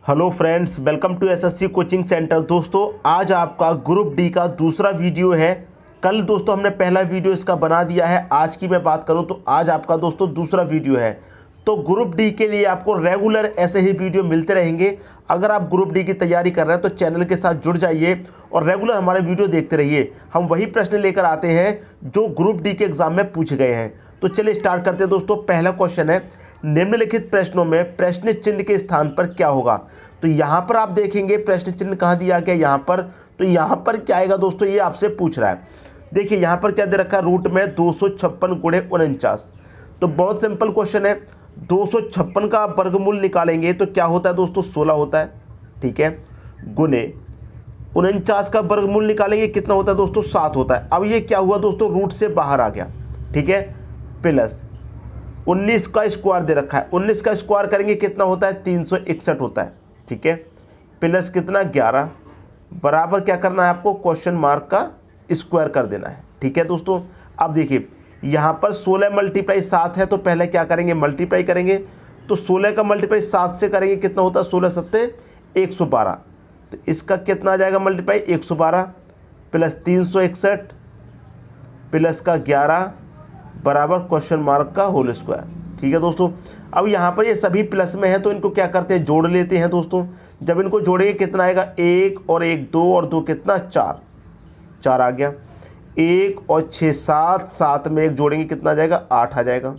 Hello friends, welcome to SSC coaching centre. दोस्तों आज आपका ग्रुप डी का दूसरा वीडियो है। कल दोस्तों हमने पहला वीडियो इसका बना दिया है। आज की मैं बात करूं तो आज आपका दोस्तों दूसरा वीडियो है। तो ग्रुप डी के लिए आपको रेगुलर ऐसे ही वीडियो मिलते रहेंगे। अगर आप ग्रुप डी की तैयारी कर रहे हैं तो चैनल के साथ जुड़ जाइए और रेगुलर हमारे वीडियो देखते रहिए। हम वही प्रश्न लेकर आते हैं जो ग्रुप डी के एग्जाम में पूछे गए हैं। तो चलिए स्टार्ट करते हैं दोस्तों। पहला क्वेश्चन है, निम्नलिखित प्रश्नों में प्रश्न चिन्ह के स्थान पर क्या होगा। तो यहाँ पर आप देखेंगे प्रश्न चिन्ह कहाँ दिया गया, यहाँ पर। तो यहाँ पर क्या आएगा दोस्तों, ये आपसे पूछ रहा है। देखिए यहाँ पर क्या दे रखा है, रूट में 256 गुणे 49। तो बहुत सिंपल क्वेश्चन है। 256 का आप वर्गमूल निकालेंगे तो क्या होता है दोस्तों, 16 होता है। ठीक है, गुणे 49 का वर्गमूल निकालेंगे कितना होता है दोस्तों, 7 होता है। अब ये क्या हुआ दोस्तों, रूट से बाहर आ गया। ठीक है, प्लस 19 का स्क्वायर दे रखा है। 19 का स्क्वायर करेंगे कितना होता है, 361 होता है। ठीक है, प्लस कितना 11 बराबर क्या करना है आपको, क्वेश्चन मार्क का स्क्वायर कर देना है। ठीक है दोस्तों, अब देखिए यहाँ पर 16 मल्टीप्लाई 7 है तो पहले क्या करेंगे, मल्टीप्लाई करेंगे। तो 16 का मल्टीप्लाई 7 से करेंगे कितना होता है, 16 सत्ते 112। तो इसका कितना आ जाएगा मल्टीप्लाई, 112 प्लस 361 प्लस का 11 बराबर क्वेश्चन मार्क का होल स्क्वायर। ठीक है दोस्तों, अब यहाँ पर ये सभी प्लस में है तो इनको क्या करते हैं, जोड़ लेते हैं दोस्तों। जब इनको जोड़ेंगे कितना आएगा, 1 और 1 2 और 2 कितना 4 आ गया। 1 और 6 7, 7 में 1 जोड़ेंगे कितना आ जाएगा, 8 आ जाएगा।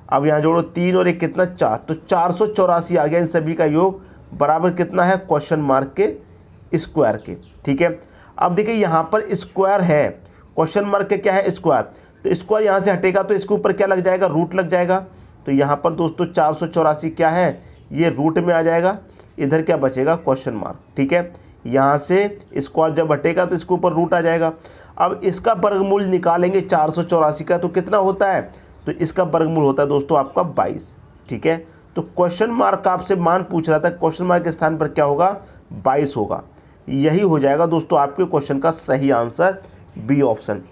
अब यहाँ जोड़ो 3 और 1 कितना 4, तो 484 आ गया। इन सभी का योग बराबर कितना है, क्वेश्चन मार्क के स्क्वायर के। ठीक है, अब देखिए यहाँ पर स्क्वायर है, क्वेश्चन मार्क के क्या है, स्क्वायर। तो स्क्वायर यहाँ से हटेगा तो इसके ऊपर क्या लग जाएगा, रूट लग जाएगा। तो यहाँ पर दोस्तों 484 क्या है, ये रूट में आ जाएगा। इधर क्या बचेगा, क्वेश्चन मार्क। ठीक है, यहाँ से स्क्वायर जब हटेगा तो इसके ऊपर रूट आ जाएगा। अब इसका वर्गमूल निकालेंगे 484 का तो कितना होता है, तो इसका वर्गमूल होता है दोस्तों आपका 22। ठीक है, तो क्वेश्चन मार्क का आपसे मान पूछ रहा था, क्वेश्चन मार्क के स्थान पर क्या होगा, 22 होगा। यही हो जाएगा दोस्तों आपके क्वेश्चन का सही आंसर, बी ऑप्शन।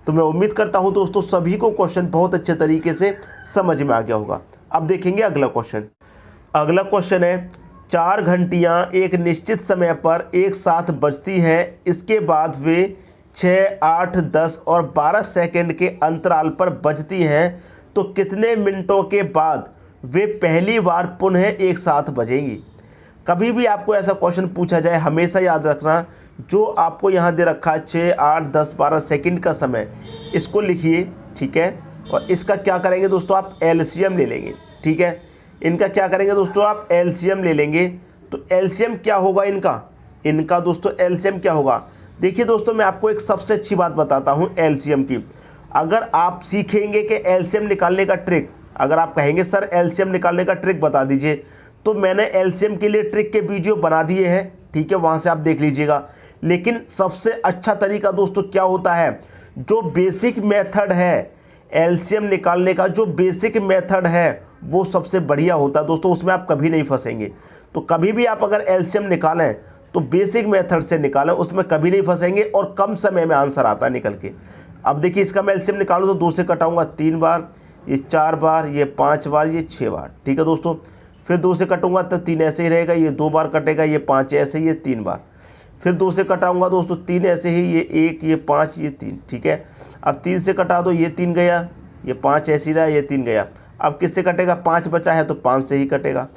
तो मैं उम्मीद करता हूं दोस्तों सभी को क्वेश्चन बहुत अच्छे तरीके से समझ में आ गया होगा। अब देखेंगे अगला क्वेश्चन। अगला क्वेश्चन है, 4 घंटियां एक निश्चित समय पर एक साथ बजती हैं। इसके बाद वे 6, 8, 10 और 12 सेकंड के अंतराल पर बजती हैं तो कितने मिनटों के बाद वे पहली बार पुनः एक साथ बजेंगी। कभी भी आपको ऐसा क्वेश्चन पूछा जाए हमेशा याद रखना, जो आपको यहाँ दे रखा है 6, 8, 10, 12 सेकंड का समय, इसको लिखिए। ठीक है, और इसका क्या करेंगे दोस्तों, आप एलसीएम ले लेंगे। ठीक है, इनका क्या करेंगे दोस्तों, आप एलसीएम ले लेंगे। तो एलसीएम क्या होगा इनका दोस्तों एलसीएम क्या होगा। देखिए दोस्तों, मैं आपको एक सबसे अच्छी बात बताता हूँ एलसीएम की। अगर आप सीखेंगे कि एलसीएम निकालने का ट्रिक, अगर आप कहेंगे सर एलसीएम निकालने का ट्रिक बता दीजिए, तो मैंने एलसीएम के लिए ट्रिक के वीडियो बना दिए हैं। ठीक है, वहाँ से आप देख लीजिएगा। लेकिन सबसे अच्छा तरीका दोस्तों क्या होता है, जो बेसिक मेथड है एलसीएम निकालने का, जो बेसिक मेथड है वो सबसे बढ़िया होता है दोस्तों। उसमें आप कभी नहीं फंसेंगे। तो कभी भी आप अगर एलसीएम निकालें तो बेसिक मेथड से निकालें, उसमें कभी नहीं फंसेंगे और कम समय में आंसर आता है निकल के। अब देखिए इसका मैं एलसीएम निकालूँ तो 2 से कटाऊँगा 3 बार, ये 4 बार, ये 5 बार, ये 6 बार। ठीक है दोस्तों, फिर 2 से कटूंगा तो 3 ऐसे ही रहेगा, ये 2 बार कटेगा, ये 5 ऐसे ही, ये 3 बार। फिर 2 से कटाऊंगा दोस्तों 3 ऐसे ही, ये 1, ये 5, ये 3। ठीक है, अब 3 से कटा दो, ये 3 गया, ये 5 ऐसे ही रहा, ये 3 गया। अब किससे कटेगा, 5 बचा है तो 5 से ही कटेगा।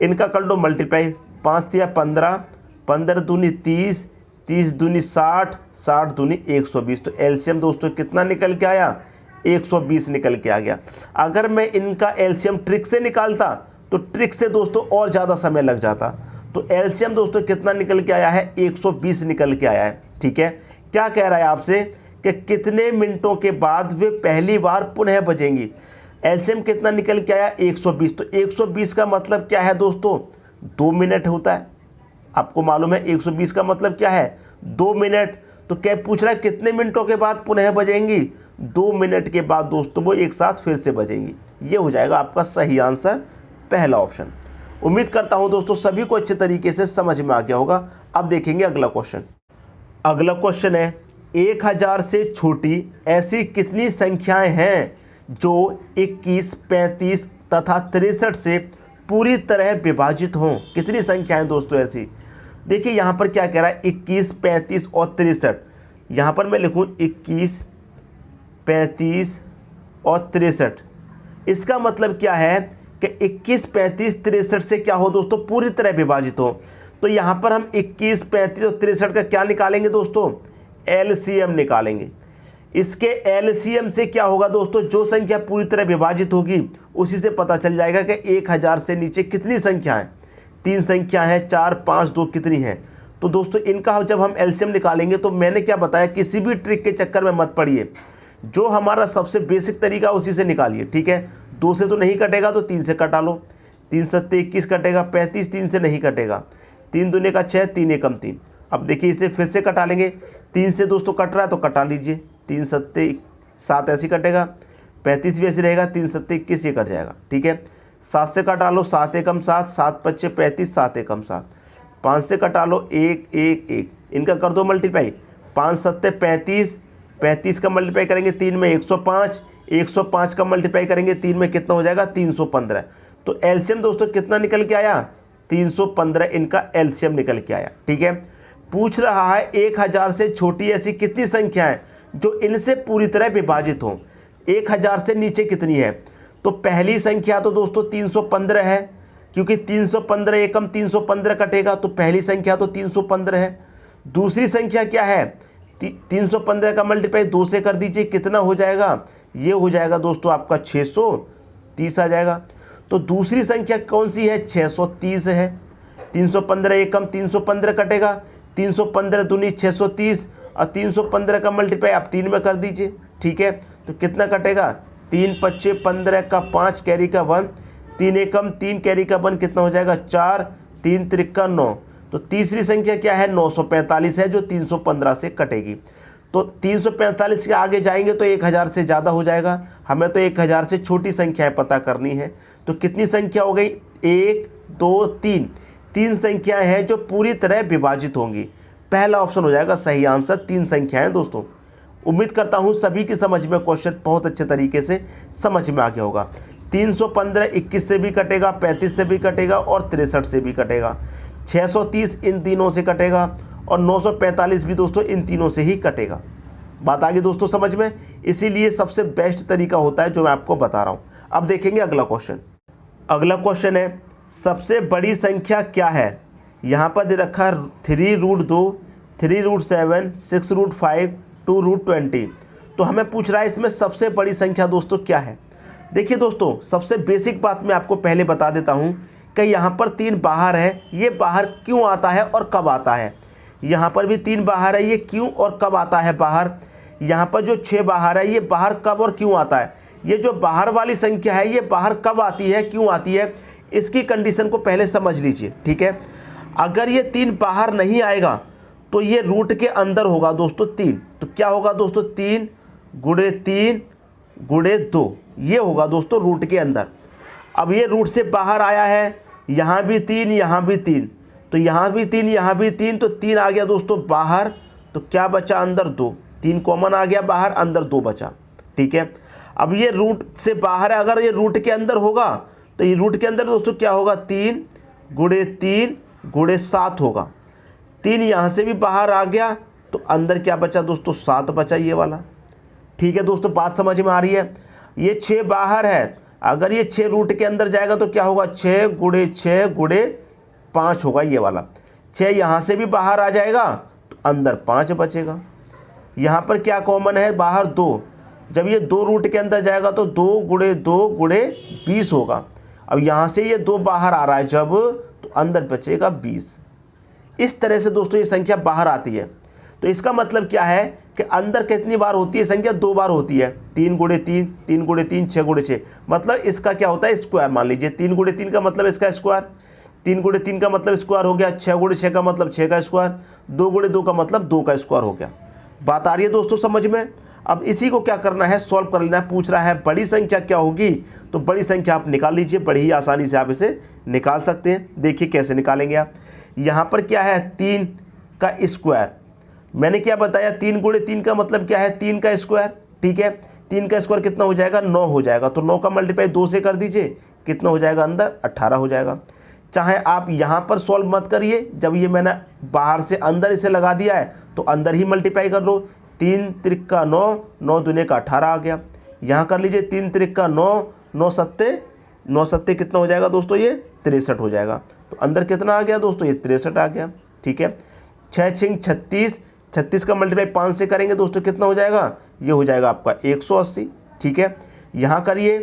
इनका कर लो मल्टीप्लाई, 5 तिया 15, 15 दूनी 30, 30 दूनी 60, 60 दूनी 120। तो एलसीएम दोस्तों कितना निकल के आया, 120 निकल के आ गया। अगर मैं इनका एलसीएम ट्रिक से निकालता तो ट्रिक से दोस्तों और ज़्यादा समय लग जाता। तो एलसीएम दोस्तों कितना निकल के आया है, 120 निकल के आया है। ठीक है, क्या कह रहा है आपसे कि कितने मिनटों के बाद वे पहली बार पुनः बजेंगी। एलसीएम कितना निकल के आया, 120। तो 120 का मतलब क्या है दोस्तों, 2 मिनट होता है। आपको मालूम है 120 का मतलब क्या है, 2 मिनट। तो क्या पूछ रहा है कितने मिनटों के बाद पुनः बजेंगी, 2 मिनट के बाद दोस्तों वो एक साथ फिर से बजेंगी। ये हो जाएगा आपका सही आंसर, पहला ऑप्शन। उम्मीद करता हूं दोस्तों सभी को अच्छे तरीके से समझ में आ गया होगा। अब देखेंगे अगला क्वेश्चन। अगला क्वेश्चन है, 1000 से छोटी ऐसी कितनी संख्याएं हैं जो 21, 35 तथा 63 से पूरी तरह विभाजित हों। कितनी संख्या है दोस्तों ऐसी? देखिए यहाँ पर क्या कह रहा है, 21, 35 और 63। यहाँ पर मैं लिखूँ 21, 35 और 63। इसका मतलब क्या है कि 21, 35, 63 से क्या हो दोस्तों, पूरी तरह विभाजित हो। तो यहाँ पर हम 21, 35 और 63 का क्या निकालेंगे दोस्तों, एलसीएम निकालेंगे। इसके एलसीएम से क्या होगा दोस्तों, जो संख्या पूरी तरह विभाजित होगी उसी से पता चल जाएगा कि 1000 से नीचे कितनी संख्या है। 3 संख्या है, 4, 5, 2 कितनी है। तो दोस्तों इनका जब हम एलसीएम निकालेंगे तो मैंने क्या बताया, किसी भी ट्रिक के चक्कर में मत पड़िए, जो हमारा सबसे बेसिक तरीका उसी से निकालिए। ठीक है, 2 से तो नहीं कटेगा तो 3 से कटा लो। 3 सत्ते 21 कटेगा, 35 3 से नहीं कटेगा, 3 दूने का 6, 3 एकम 3। अब देखिए इसे फिर से कटा लेंगे। 3 से दोस्तों कट रहा है तो कटा लीजिए, 3 सत्ते 7 ऐसे कटेगा, 35 भी ऐसे रहेगा, 3 सत्ते 21 ये कट जाएगा। ठीक है, 7 से कटा लो, 7 एकम 7, 7 पच्चे 35, 7 एकम 7। 5 से कटा लो, 1 1 1, इनका कर दो मल्टीप्लाई, 5 सत्ते 35, 35 का मल्टीप्लाई करेंगे 3 में 105, 105 का मल्टीप्लाई करेंगे 3 में कितना हो जाएगा, 315। तो एलसीएम दोस्तों कितना निकल के आया, 315 इनका एलसीएम निकल के आया। ठीक है, पूछ रहा है 1000 से छोटी ऐसी कितनी संख्या है जो इनसे पूरी तरह विभाजित हो। 1000 से नीचे कितनी है? तो पहली संख्या तो दोस्तों 315 है, क्योंकि 315 एकम 315 कटेगा, तो पहली संख्या तो 315 है। दूसरी संख्या क्या है, 315 का मल्टीप्लाई 2 से कर दीजिए, कितना हो जाएगा, ये हो जाएगा दोस्तों आपका 630 आ जाएगा। तो दूसरी संख्या कौन सी है, 630 है। 315 एकम 315 कटेगा, 315 दूनी 630 और 315 का मल्टीप्लाई आप 3 में कर दीजिए। ठीक है, तो कितना कटेगा, 3 पच्चे 15 का 5 कैरी का 1, 3 एकम 3 कैरी का 1 कितना हो जाएगा, 4, 3 त्रिक्का 9। तो तीसरी संख्या क्या है, 945 है, जो 315 से कटेगी। तो 345 के आगे जाएंगे तो 1000 से ज़्यादा हो जाएगा, हमें तो 1000 से छोटी संख्याएं पता करनी है। तो कितनी संख्या हो गई, 1 2 3, 3 संख्याएं हैं जो पूरी तरह विभाजित होंगी। पहला ऑप्शन हो जाएगा सही आंसर, 3 संख्याएं दोस्तों। उम्मीद करता हूं सभी की समझ में क्वेश्चन बहुत अच्छे तरीके से समझ में आ गया होगा। 315 21 से भी कटेगा, 35 से भी कटेगा और 63 से भी कटेगा। 630 इन तीनों से कटेगा और 945 भी दोस्तों इन तीनों से ही कटेगा। बात आ गई दोस्तों समझ में, इसीलिए सबसे बेस्ट तरीका होता है जो मैं आपको बता रहा हूँ। अब देखेंगे अगला क्वेश्चन। अगला क्वेश्चन है, सबसे बड़ी संख्या क्या है? यहाँ पर दे रखा है 3√2, 3√7, 6√5, 2√20। तो हमें पूछ रहा है इसमें सबसे बड़ी संख्या दोस्तों क्या है। देखिए दोस्तों, सबसे बेसिक बात मैं आपको पहले बता देता हूँ कि यहाँ पर 3 बाहर है, ये बाहर क्यों आता है और कब आता है। यहाँ पर भी 3 बाहर है, ये क्यों और कब आता है बाहर। यहाँ पर जो 6 बाहर है, ये बाहर कब और क्यों आता है। ये जो बाहर वाली संख्या है ये बाहर कब आती है, क्यों आती है, इसकी कंडीशन को पहले समझ लीजिए। ठीक है, अगर ये 3 बाहर नहीं आएगा तो ये रूट के अंदर होगा दोस्तों 3। तो क्या होगा दोस्तों, 3 गुणे 3 गुणे 2, ये होगा दोस्तों रूट के अंदर। अब ये रूट से बाहर आया है, यहाँ भी 3 यहाँ भी 3, तो यहाँ भी 3 यहाँ भी 3, तो 3 आ गया दोस्तों बाहर, तो क्या बचा अंदर 2, 3 कॉमन आ गया बाहर, अंदर 2 बचा। ठीक है, अब ये रूट से बाहर है, अगर ये रूट के अंदर होगा तो ये रूट के अंदर दोस्तों क्या होगा, 3 गुणे 3 गुणे 7 होगा। 3 यहाँ से भी बाहर आ गया तो अंदर क्या बचा दोस्तों, 7 बचा ये वाला। ठीक है दोस्तों, बात समझ में आ रही है। ये 6 बाहर है, अगर ये 6 रूट के अंदर जाएगा तो क्या होगा, 6 गुणे 6 गुणे 5 होगा ये वाला। 6 यहाँ से भी बाहर आ जाएगा तो अंदर 5 बचेगा। यहाँ पर क्या कॉमन है, बाहर 2, जब ये 2 रूट के अंदर जाएगा तो 2 गुणे 2 गुणे 20 होगा। अब यहाँ से ये 2 बाहर आ रहा है जब, तो अंदर बचेगा 20। इस तरह से दोस्तों ये संख्या बाहर आती है। तो इसका मतलब क्या है कि अंदर कितनी बार होती है संख्या, 2 बार होती है। 3 गुणे 3, 3 गुणे 3, 6 गुणे 6, मतलब इसका क्या होता है, स्क्वायर मान लीजिए। 3 गुणे 3 का मतलब इसका स्क्वायर, 3 गुणे 3 का मतलब स्क्वायर हो गया, 6 गुणे 6 का मतलब 6 का स्क्वायर, 2 गुणे 2 का मतलब 2 का स्क्वायर हो गया। बात आ रही है दोस्तों समझ में। अब इसी को क्या करना है, सॉल्व कर लेना है। पूछ रहा है बड़ी संख्या क्या होगी, तो बड़ी संख्या आप निकाल लीजिए, बड़ी ही आसानी से आप इसे निकाल सकते हैं। देखिए कैसे निकालेंगे आप। यहाँ पर क्या है, 3 का स्क्वायर, मैंने क्या बताया, 3 गुणे 3 का मतलब क्या है, 3 का स्क्वायर। ठीक है, 3 का स्क्वायर कितना हो जाएगा, 9 हो जाएगा। तो 9 का मल्टीप्लाई 2 से कर दीजिए, कितना हो जाएगा अंदर 18 हो जाएगा। चाहे आप यहाँ पर सॉल्व मत करिए, जब ये मैंने बाहर से अंदर इसे लगा दिया है तो अंदर ही मल्टीप्लाई कर लो। 3 त्रिका 9, 9 दूने का 18 आ गया। यहाँ कर लीजिए 3 त्रिका 9, 9 सत्ते कितना हो जाएगा दोस्तों, ये 63 हो जाएगा। तो अंदर कितना आ गया दोस्तों, ये 63 आ गया। ठीक है, 6 छिंग 36, 36 का मल्टीप्लाई 5 से करेंगे दोस्तों कितना हो जाएगा, ये हो जाएगा आपका 180। ठीक है, यहाँ करिए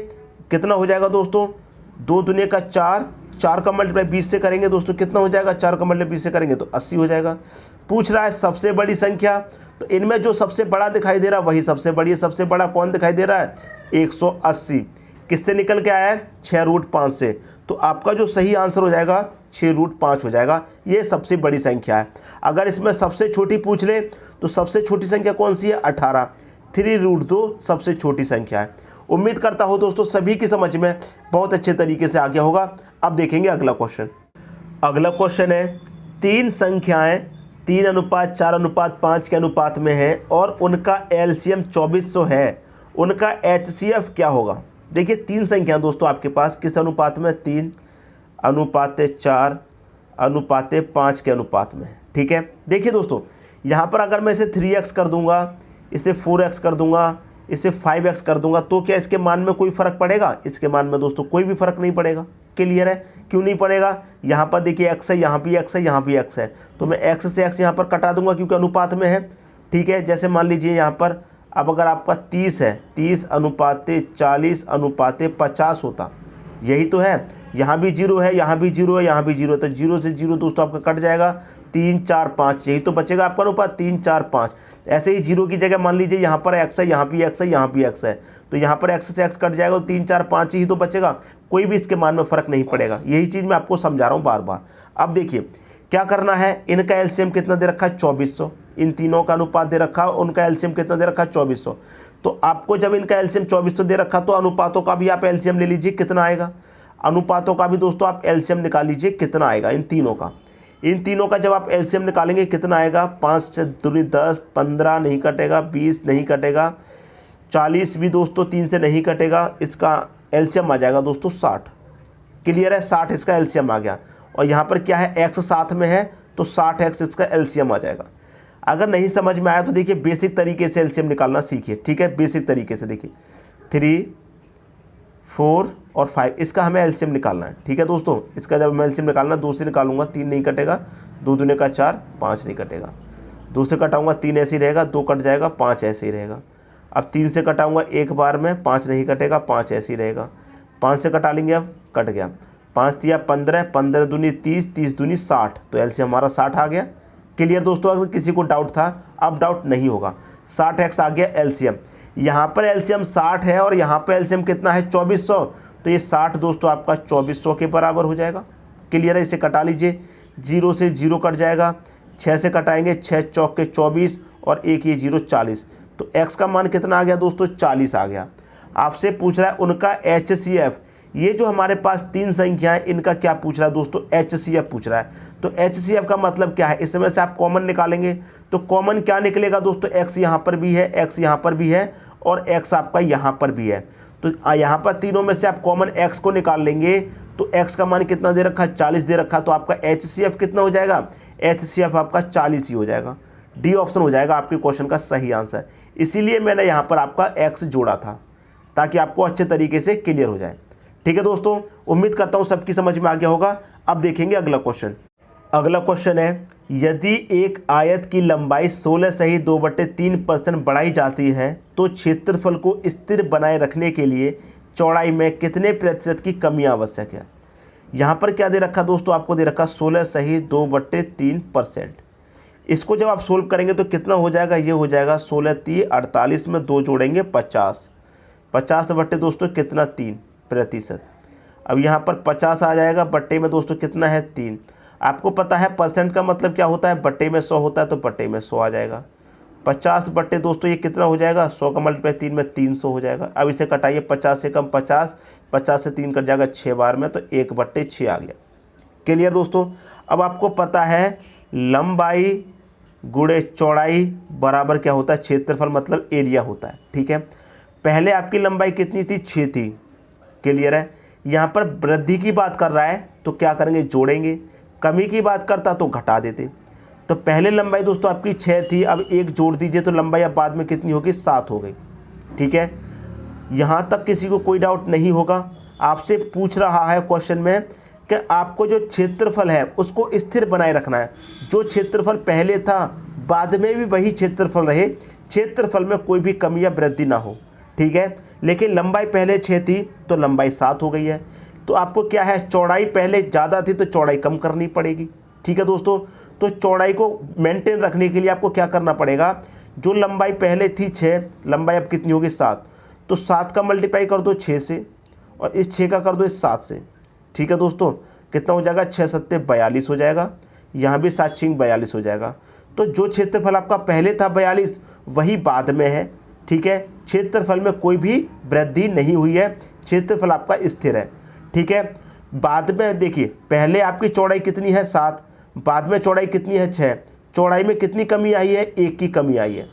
कितना हो जाएगा दोस्तों, 2 दूने का 4, 4 का मल्टीप्लाई 20 से करेंगे दोस्तों कितना हो जाएगा, 4 का मल्टीप्लाई 20 से करेंगे तो 80 हो जाएगा। पूछ रहा है सबसे बड़ी संख्या, तो इनमें जो सबसे बड़ा दिखाई दे रहा है वही सबसे बड़ी है। सबसे बड़ा कौन दिखाई दे रहा है, 180। किससे निकल के आया है, 6√5 से। तो आपका जो सही आंसर हो जाएगा 6√5 हो जाएगा। ये सबसे बड़ी संख्या है। अगर इसमें सबसे छोटी पूछ ले तो सबसे छोटी संख्या कौन सी है, 18। 3√2 सबसे छोटी संख्या है। उम्मीद करता हूँ दोस्तों सभी की समझ में बहुत अच्छे तरीके से आ गया होगा। अब देखेंगे अगला क्वेश्चन। अगला क्वेश्चन है, 3 संख्याएं 3:4:5 के अनुपात में है और उनका एलसीएम 2400 है, उनका एचसीएफ क्या होगा। देखिए 3 संख्या दोस्तों आपके पास किस अनुपात में, 3:4:5 के अनुपात में। ठीक है, देखिए दोस्तों यहाँ पर अगर मैं इसे 3x कर दूंगा, इसे 4x कर दूंगा, इसे 5x कर दूंगा, तो क्या इसके मान में कोई फ़र्क पड़ेगा, इसके मान में दोस्तों कोई भी फ़र्क नहीं पड़ेगा। क्लियर है, क्यों नहीं पड़ेगा, यहाँ पर देखिए x है, यहाँ भी x है, यहाँ भी x है, तो मैं x से x यहाँ पर कटा दूंगा क्योंकि अनुपात में है। ठीक है, जैसे मान लीजिए यहाँ पर अब अगर आपका 30 है, 30:40:50 होता, यही तो है। यहाँ भी 0 है, यहाँ भी 0 है, यहाँ भी 0 है, तो 0 से 0 दोस्तों आपका कट जाएगा, 3 4 5, यही तो बचेगा आपका अनुपात 3 4 5। ऐसे ही 0 की जगह मान लीजिए यहाँ पर x है, यहाँ भी x है, यहाँ भी x है, तो यहाँ पर x से x कट जाएगा, तो 3 4 5 ही तो बचेगा, कोई भी इसके मान में फ़र्क नहीं पड़ेगा। यही चीज़ मैं आपको समझा रहा हूँ बार बार। अब देखिए क्या करना है, इनका एलसीएम कितना दे रखा है, 2400। इन तीनों का अनुपात दे रखा है, उनका एलसीएम कितना दे रखा है, 2400। तो आपको जब इनका एलसीएम 2400 दे रखा तो अनुपातों का भी आप एलसीएम ले लीजिए, कितना आएगा। अनुपातों का भी दोस्तों आप एलसीएम निकाल लीजिए, कितना आएगा इन तीनों का। इन तीनों का जब आप एलसीएम निकालेंगे कितना आएगा, 5 से 2 10, 15 नहीं कटेगा, 20 नहीं कटेगा, 40 भी दोस्तों 3 से नहीं कटेगा, इसका एलसीएम आ जाएगा दोस्तों 60। क्लियर है, 60 इसका एलसीएम आ गया। और यहाँ पर क्या है, x साथ में है तो 60x इसका एलसीएम आ जाएगा। अगर नहीं समझ में आया तो देखिए बेसिक तरीके से एलसीएम निकालना सीखिए। ठीक है, बेसिक तरीके से देखिए 3 4 और 5 इसका हमें एलसीएम निकालना है। ठीक है दोस्तों, इसका जब मैं एलसीएम निकालना 2 से निकालूंगा 3 नहीं कटेगा, 2 दूने का 4, 5 नहीं कटेगा, 2 से कटाऊंगा 3 ऐसे ही रहेगा, 2 कट जाएगा, 5 ऐसे ही रहेगा। अब 3 से कटाऊंगा एक बार में, 5 नहीं कटेगा, 5 ऐसे ही रहेगा। 5 से कटा लेंगे, अब कट गया, 5 तिया 15, 15 दूनी 30, 30 दूनी 60, तो एलसीएम हमारा 60 आ गया। क्लियर दोस्तों, अगर किसी को डाउट था अब डाउट नहीं होगा, 60x आ गया एलसीएम। यहाँ पर एलसीएम 60 है और यहाँ पर एलसीएम कितना है 2400, तो ये 60 दोस्तों आपका 2400 के बराबर हो जाएगा। क्लियर है, इसे कटा लीजिए, 0 से 0 कट जाएगा, 6 से कटाएंगे, 6 चौक के 24 और 1 ये 0 40, तो x का मान कितना आ गया दोस्तों, 40 आ गया। आपसे पूछ रहा है उनका HCF, ये जो हमारे पास 3 संख्याएं इनका क्या पूछ रहा है दोस्तों, HCF पूछ रहा है। तो HCF का मतलब क्या है, इसमें से आप कॉमन निकालेंगे तो कॉमन क्या निकलेगा दोस्तों, x यहाँ पर भी है, x यहाँ पर भी है और x आपका यहाँ पर भी है। तो यहाँ पर तीनों में से आप कॉमन x को निकाल लेंगे तो x का मान कितना दे रखा है, 40 दे रखा, तो आपका HCF कितना हो जाएगा, HCF आपका 40 ही हो जाएगा। डी ऑप्शन हो जाएगा आपके क्वेश्चन का सही आंसर। इसीलिए मैंने यहाँ पर आपका x जोड़ा था ताकि आपको अच्छे तरीके से क्लियर हो जाए। ठीक है दोस्तों, उम्मीद करता हूँ सबकी समझ में आ गया होगा। अब देखेंगे अगला क्वेश्चन। अगला क्वेश्चन है, यदि एक आयत की लंबाई 16 सही 2/3% बढ़ाई जाती है तो क्षेत्रफल को स्थिर बनाए रखने के लिए चौड़ाई में कितने प्रतिशत की कमी आवश्यक है। यहाँ पर क्या दे रखा दोस्तों, आपको दे रखा 16 सही 2/3%। इसको जब आप सोल्व करेंगे तो कितना हो जाएगा, ये हो जाएगा 16 3 48 में 2 जोड़ेंगे 50, 50 बट्टे दोस्तों कितना 3%। अब यहाँ पर 50 आ जाएगा, बट्टे में दोस्तों कितना है 3। आपको पता है परसेंट का मतलब क्या होता है, बट्टे में 100 होता है, तो बट्टे में 100 आ जाएगा। 50 बट्टे दोस्तों ये कितना हो जाएगा, 100 का मल्टीप्लाई 3 में 300 हो जाएगा। अब इसे कटाइए, 50 से कम 50, 50 से 3 कट जाएगा 6 बार में, तो 1/6 आ गया। क्लियर दोस्तों, अब आपको पता है लंबाई गुणे चौड़ाई बराबर क्या होता है, क्षेत्रफल मतलब एरिया होता है। ठीक है, पहले आपकी लंबाई कितनी थी, 6 थी। क्लियर है, यहाँ पर वृद्धि की बात कर रहा है तो क्या करेंगे, जोड़ेंगे। कमी की बात करता तो घटा देते। तो पहले लंबाई दोस्तों आपकी 6 थी, अब 1 जोड़ दीजिए तो लंबाई अब बाद में कितनी होगी, 7 हो गई। ठीक है, यहाँ तक किसी को कोई डाउट नहीं होगा। आपसे पूछ रहा है क्वेश्चन में कि आपको जो क्षेत्रफल है उसको स्थिर बनाए रखना है। जो क्षेत्रफल पहले था बाद में भी वही क्षेत्रफल रहे, क्षेत्रफल में कोई भी कमी या वृद्धि ना हो। ठीक है, लेकिन लंबाई पहले 6 थी तो लंबाई 7 हो गई है। तो आपको क्या है, चौड़ाई पहले ज़्यादा थी तो चौड़ाई कम करनी पड़ेगी। ठीक है दोस्तों, तो चौड़ाई को मेंटेन रखने के लिए आपको क्या करना पड़ेगा, जो लंबाई पहले थी 6, लंबाई अब कितनी होगी 7, तो 7 का मल्टीप्लाई कर दो 6 से और इस 6 का कर दो इस 7 से। ठीक है दोस्तों, कितना हो जाएगा, 6 7 42 हो जाएगा। यहाँ भी 7 6 42 हो जाएगा। तो जो क्षेत्रफल आपका पहले था 42 वही बाद में है। ठीक है, क्षेत्रफल में कोई भी वृद्धि नहीं हुई है, क्षेत्रफल आपका स्थिर है। ठीक है, बाद में देखिए पहले आपकी चौड़ाई कितनी है 7, बाद में चौड़ाई कितनी है 6, चौड़ाई में कितनी कमी आई है, 1 की कमी आई है।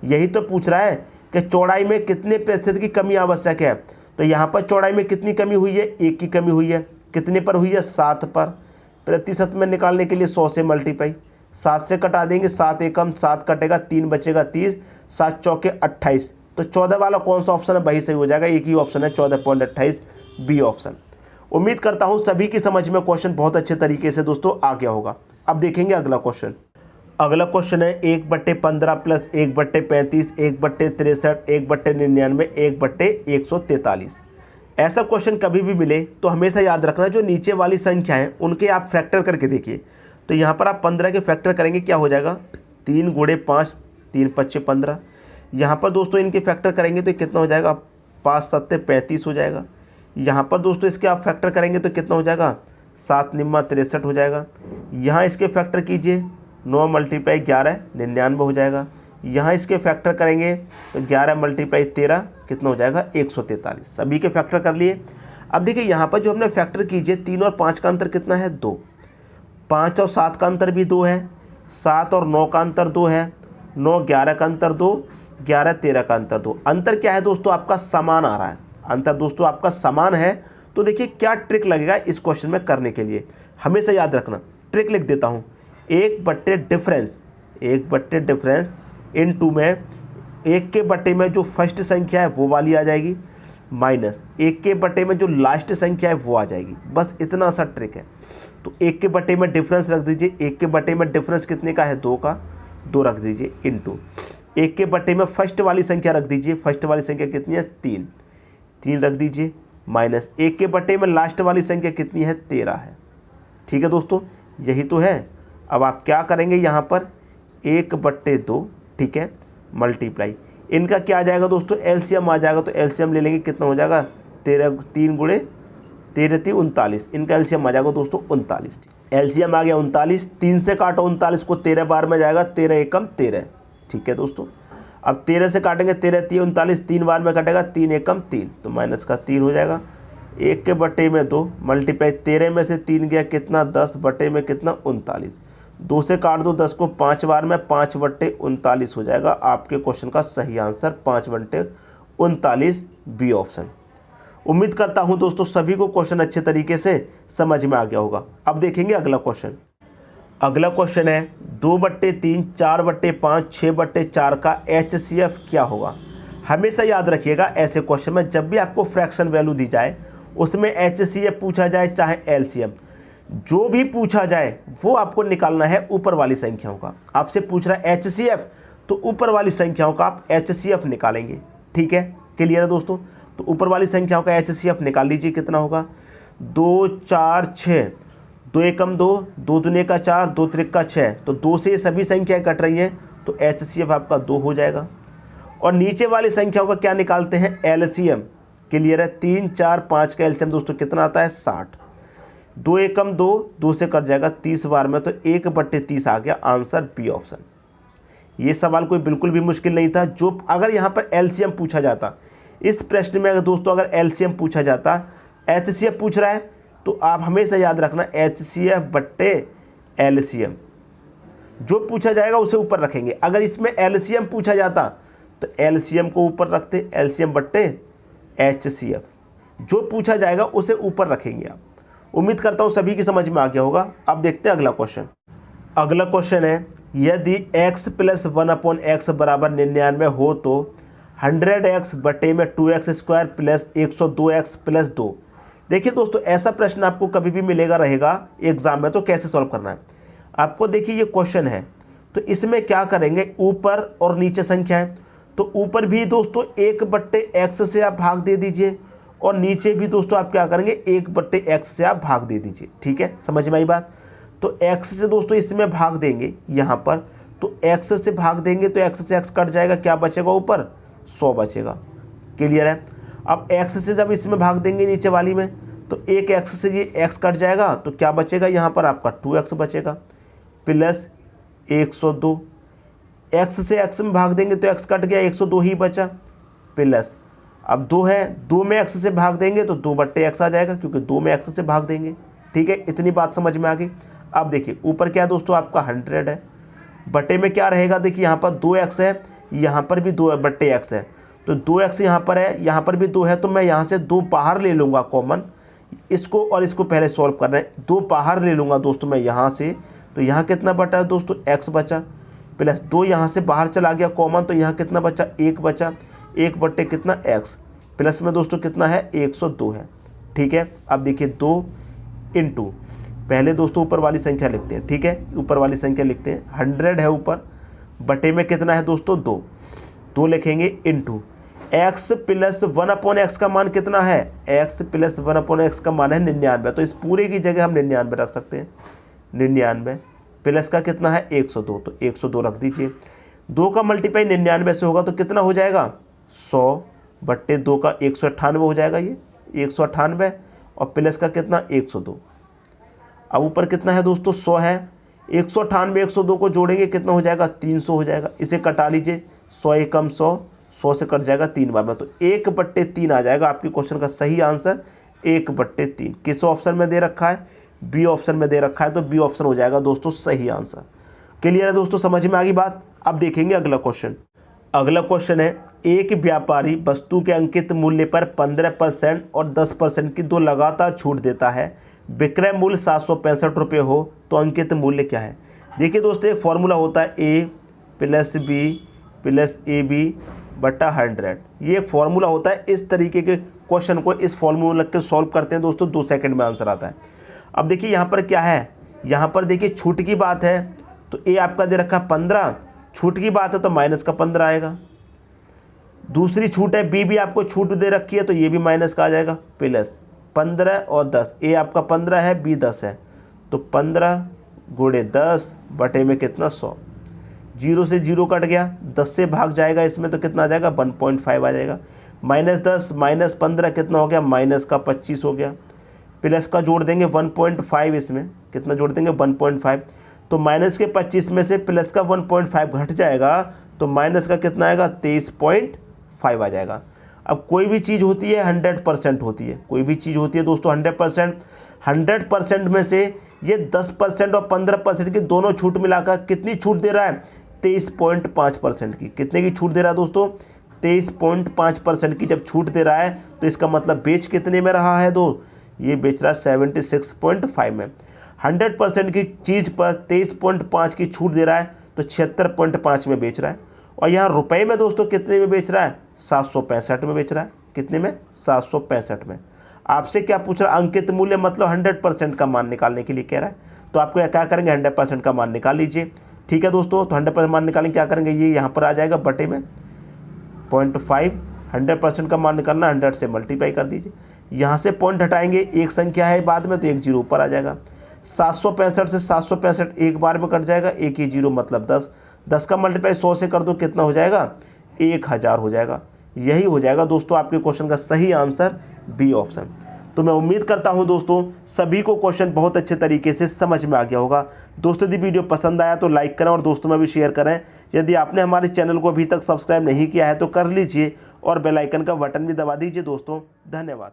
यही तो पूछ रहा है कि चौड़ाई में कितने प्रतिशत की कमी आवश्यक है। तो यहाँ पर चौड़ाई में कितनी कमी हुई है, 1 की कमी हुई है। कितने पर हुई है, 7 पर। प्रतिशत में निकालने के लिए 100 से मल्टीप्लाई, 7 से कटा देंगे, 7 एकम 7 कटेगा, 3 बचेगा 30, 7 चौके 28। तो 14 वाला कौन सा ऑप्शन है, वही सही हो जाएगा। एक ही ऑप्शन है 14.28 बी ऑप्शन। उम्मीद करता हूँ सभी की समझ में क्वेश्चन बहुत अच्छे तरीके से दोस्तों आ गया होगा। अब देखेंगे अगला क्वेश्चन। अगला क्वेश्चन है 1/15 प्लस 1/35 1/63 1/99 1/143। ऐसा क्वेश्चन कभी भी मिले तो हमेशा याद रखना जो नीचे वाली संख्या है उनके आप फैक्टर करके देखिए। तो यहाँ पर आप 15 के फैक्टर करेंगे, क्या हो जाएगा, 3 गुणे 5, 3 5 15। यहाँ पर दोस्तों इनके फैक्टर करेंगे तो कितना हो जाएगा, 5 7 35 हो जाएगा। यहाँ पर दोस्तों इसके आप फैक्टर करेंगे तो कितना हो जाएगा, 7 9 63 हो जाएगा। यहाँ इसके फैक्टर कीजिए, 9 × 11 99 हो जाएगा। यहाँ इसके फैक्टर करेंगे तो 11 × 13 कितना हो जाएगा, 143। सभी के फैक्टर कर लिए। अब देखिए यहाँ पर जो हमने फैक्टर कीजिए, 3 और 5 का अंतर कितना है, 2। 5 और 7 का अंतर भी 2 है। 7 और 9 का अंतर 2 है। 9 11 का अंतर 2, 11 13 का अंतर 2। अंतर क्या है दोस्तों, आपका समान आ रहा है। अंतर दोस्तों आपका समान है। तो देखिए क्या ट्रिक लगेगा इस क्वेश्चन में करने के लिए, हमेशा याद रखना। ट्रिक लिख देता हूँ, 1/डिफरेंस, 1/डिफरेंस इनटू में 1 के बटे में जो फर्स्ट संख्या है वो वाली आ जाएगी, माइनस 1 के बटे में जो लास्ट संख्या है वो आ जाएगी। बस इतना सा ट्रिक है। तो 1 के बटे में डिफरेंस रख दीजिए, 1 के बटे में डिफरेंस कितने का है, 2 का, 2 रख दीजिए, इनटू 1 के बटे में फर्स्ट वाली संख्या रख दीजिए, फर्स्ट वाली संख्या कितनी है, 3, 3 रख दीजिए, माइनस 1 के बटे में लास्ट वाली संख्या कितनी है, 13 है। ठीक है दोस्तों, यही तो है। अब आप क्या करेंगे, यहाँ पर 1/2, ठीक है, मल्टीप्लाई, इनका क्या आ जाएगा दोस्तों, एलसीएम आ जाएगा। तो एलसीएम ले लेंगे, कितना हो जाएगा, 13 3 गुणे 13 3 39। इनका एलसीएम आ जाएगा दोस्तों 39। एलसीएम आ गया 39, 3 से काटो 39 को, 13 बार में जाएगा, 13 एकम 13। ठीक है दोस्तों, अब 13 से काटेंगे, 13 3 39, 3 बार में कटेगा, 3 एकम 3, तो माइनस का 3 हो जाएगा। 1 के बटे में 2 मल्टीप्लाई 13 में से 3 गया कितना, 10 बटे में कितना, 39। 2 से काट दो 10 को, 5 बार में 5/39 हो जाएगा। आपके क्वेश्चन का सही आंसर 5/39 बी ऑप्शन। उम्मीद करता हूं दोस्तों सभी को क्वेश्चन अच्छे तरीके से समझ में आ गया होगा। अब देखेंगे अगला क्वेश्चन। अगला क्वेश्चन है 2/3 4/5 6/4 का HCF क्या होगा। हमेशा याद रखिएगा ऐसे क्वेश्चन में जब भी आपको फ्रैक्शन वैल्यू दी जाए उसमें HCF पूछा जाए चाहे LCM, जो भी पूछा जाए वो आपको निकालना है ऊपर वाली संख्याओं का। आपसे पूछ रहा है HCF तो ऊपर वाली संख्याओं का आप HCF निकालेंगे। ठीक है, क्लियर है दोस्तों। तो ऊपर वाली संख्याओं का HCF निकाल लीजिए, कितना होगा, 2 4 6, 2 एकम 2, 2 दूने का 4, 2 त्रिक का 6। तो 2 से ये सभी संख्याएं कट रही हैं तो HCF आपका 2 हो जाएगा। और नीचे वाली संख्याओं का क्या निकालते हैं, LCM। क्लियर है, 3 4 5 का LCM दोस्तों कितना आता है, 60। 2 एकम 2, 2 से कट जाएगा 30 बार में, तो 1/30 आ गया आंसर बी ऑप्शन। ये सवाल कोई बिल्कुल भी मुश्किल नहीं था। जो अगर यहाँ पर LCM पूछा जाता, इस प्रश्न में अगर दोस्तों अगर LCM पूछा जाता, HCF पूछ रहा है तो आप हमेशा याद रखना HCF/LCM, जो पूछा जाएगा उसे ऊपर रखेंगे। अगर इसमें LCM पूछा जाता तो LCM को ऊपर रखते, LCM/HCF। जो पूछा जाएगा उसे ऊपर रखेंगे आप। उम्मीद करता हूँ सभी की समझ में आ गया होगा। अब देखते हैं अगला क्वेश्चन। अगला क्वेश्चन है, यदि x + 1/x बराबर 99 हो तो 100x बटे में 2x square plus 102x plus 2। देखिए दोस्तों, ऐसा प्रश्न आपको कभी भी मिलेगा रहेगा एग्जाम में, तो कैसे सॉल्व करना है आपको। देखिए ये क्वेश्चन है, तो इसमें क्या करेंगे, ऊपर और नीचे संख्या है, तो ऊपर भी दोस्तों 1/x से आप भाग दे दीजिए और नीचे भी दोस्तों आप क्या करेंगे 1/x से आप भाग दे दीजिए। ठीक है, समझ में आई बात। तो x से दोस्तों इसमें भाग देंगे यहाँ पर, तो x से भाग देंगे तो x से x कट जाएगा, क्या बचेगा ऊपर 100 बचेगा। क्लियर है। अब x से जब इसमें भाग देंगे नीचे वाली में, तो एक x से ये x कट जाएगा, तो क्या बचेगा यहाँ पर आपका 2x बचेगा प्लस 102। x से x में भाग देंगे तो x कट गया, 102 ही बचा प्लस, अब 2 है, 2 में x से भाग देंगे तो 2/x आ जाएगा, क्योंकि 2 में x से भाग देंगे। ठीक है, इतनी बात समझ में आ गई। अब देखिए ऊपर क्या है दोस्तों आपका 100 है, बटे में क्या रहेगा, देखिए यहाँ पर 2x है, यहाँ पर भी 2/x है, तो 2x यहाँ पर है, यहाँ पर भी 2 है, तो मैं यहाँ से 2 बाहर ले लूँगा कॉमन, इसको और इसको पहले सॉल्व करना है। 2 बाहर ले लूँगा दोस्तों मैं यहाँ से, तो यहाँ कितना बचा है दोस्तों x बचा, प्लस 2 यहाँ से बाहर चला गया कॉमन, तो यहाँ कितना बचा 1 बचा, 1 कितना x, प्लस में दोस्तों कितना है 102 है। ठीक है, अब देखिए 2 इंटू, पहले दोस्तों ऊपर वाली संख्या लिखते हैं। ठीक है, ऊपर वाली संख्या लिखते हैं, 100 है ऊपर, बटे में कितना है दोस्तों 2 लिखेंगे इंटू x + 1/x का मान कितना है, x + 1/x का मान है 99, तो इस पूरे की जगह हम 99 रख सकते हैं। 99 प्लस का कितना है 102, तो 102 रख दीजिए। 2 का मल्टीप्लाई 99 से होगा तो कितना हो जाएगा 100/2 का 198 हो जाएगा, ये 198 और प्लस का कितना 102। अब ऊपर कितना है दोस्तों 100 है, 198 102 को जोड़ेंगे कितना हो जाएगा 300 हो जाएगा। इसे कटा लीजिए, 100 एकम 100, 100 से कट जाएगा 3 बार में, तो 1/3 आ जाएगा आपके क्वेश्चन का सही आंसर 1/3। किस ऑप्शन में दे रखा है, बी ऑप्शन में दे रखा है, तो बी ऑप्शन हो जाएगा दोस्तों सही आंसर। क्लियर है दोस्तों, समझ में आ गई बात। अब देखेंगे अगला क्वेश्चन। अगला क्वेश्चन है, एक व्यापारी वस्तु के अंकित मूल्य पर 15% और 10% की 2 लगातार छूट देता है, विक्रय मूल्य 765 रुपये हो तो अंकित मूल्य क्या है। देखिए दोस्तों, एक फॉर्मूला होता है A + B + AB बटा 100, ये एक फॉर्मूला होता है। इस तरीके के क्वेश्चन को इस फॉर्मूला के सॉल्व करते हैं दोस्तों, 2 सेकंड में आंसर आता है। अब देखिए यहाँ पर क्या है, यहाँ पर देखिए छूट की बात है, तो A आपका दे रखा 15, छूट की बात है तो माइनस का 15 आएगा। दूसरी छूट है B भी आपको छूट दे रखी है, तो ये भी माइनस का आ जाएगा, प्लस 15 और 10, A आपका 15 है, B 10 है, तो 15 गुणे 10 बटे में कितना 100। 0 से 0 कट गया, 10 से भाग जाएगा इसमें, तो कितना आ जाएगा 1.5 आ जाएगा। -10 - 15 कितना हो गया, माइनस का 25 हो गया, प्लस का जोड़ देंगे 1.5, इसमें कितना जोड़ देंगे 1.5, तो माइनस के 25 में से प्लस का 1.5 घट जाएगा, तो माइनस का कितना आएगा 23.5 आ जाएगा। अब कोई भी चीज़ होती है 100% होती है, कोई भी चीज़ होती है दोस्तों 100% में से ये 10% और 15% की दोनों छूट मिलाकर कितनी छूट दे रहा है 23.5% की। कितने की छूट दे रहा है दोस्तों 23.5% की जब छूट दे रहा है, तो इसका मतलब बेच कितने में रहा है ये बेच रहा है 76.5 में। 100% की चीज़ पर 23.5 की छूट दे रहा है, तो 76.5 में बेच रहा है। और यहाँ रुपए में दोस्तों कितने में बेच रहा है 765 में बेच रहा है। कितने में 765 में। आपसे क्या पूछ रहा है, अंकित मूल्य मतलब 100% का मान निकालने के लिए कह रहा है, तो आपको क्या करेंगे 100% का मान निकाल लीजिए। ठीक है दोस्तों, तो 100% मान निकालेंगे, क्या करेंगे ये यहाँ पर आ जाएगा बटे में 0.5, 100% का मान निकालना 100 से मल्टीप्लाई कर दीजिए। यहाँ से पॉइंट हटाएंगे, एक संख्या है बाद में, तो एक जीरो ऊपर आ जाएगा। 765 से 765 एक बार में कट जाएगा, एक ही जीरो मतलब 10, 10 का मल्टीप्लाई 100 से कर दो, कितना हो जाएगा 1000 हो जाएगा। यही हो जाएगा दोस्तों आपके क्वेश्चन का सही आंसर, बी ऑप्शन। तो मैं उम्मीद करता हूं दोस्तों सभी को क्वेश्चन बहुत अच्छे तरीके से समझ में आ गया होगा। दोस्तों यदि वीडियो पसंद आया तो लाइक करें और दोस्तों में भी शेयर करें। यदि आपने हमारे चैनल को अभी तक सब्सक्राइब नहीं किया है तो कर लीजिए और बेल आइकन का बटन भी दबा दीजिए दोस्तों। धन्यवाद।